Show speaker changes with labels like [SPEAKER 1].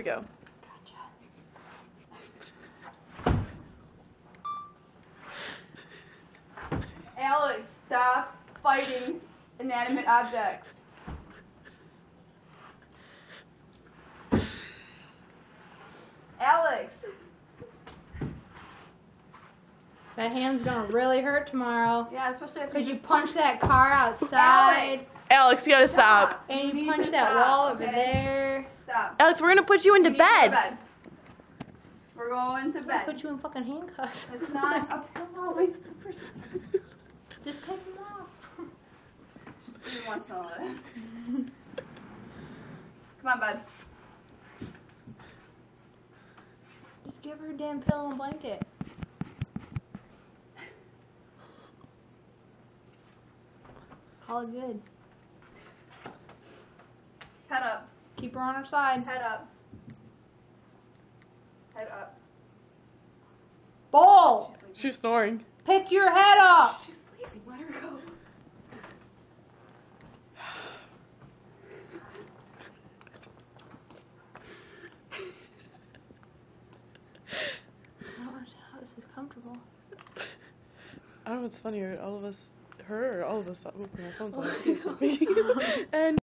[SPEAKER 1] we go.
[SPEAKER 2] Alex, stop fighting inanimate objects. Alex!
[SPEAKER 3] That hand's gonna really hurt tomorrow.
[SPEAKER 2] Yeah, especially if
[SPEAKER 3] Cause you punched that car outside.
[SPEAKER 1] Alex, you gotta stop.
[SPEAKER 3] And you punched that wall over there.
[SPEAKER 2] Stop.
[SPEAKER 1] Alex, we're gonna put you into bed.
[SPEAKER 2] We're going to bed.
[SPEAKER 3] Put you in fucking handcuffs.
[SPEAKER 2] It's not a pillow. It's the person.
[SPEAKER 3] Just take them off.
[SPEAKER 2] She wants to know that. Come on, bud.
[SPEAKER 3] Just give her a damn pillow and blanket. Call it good.
[SPEAKER 2] Head up.
[SPEAKER 3] Keep her on her side.
[SPEAKER 2] Head up. Head up.
[SPEAKER 3] Ball!
[SPEAKER 1] She's snoring.
[SPEAKER 3] Pick your head up!
[SPEAKER 2] She's sleeping. Let her go.
[SPEAKER 3] I don't understand how this is comfortable.
[SPEAKER 1] I don't know what's funnier, all of us, her or all of us, open our phones on. And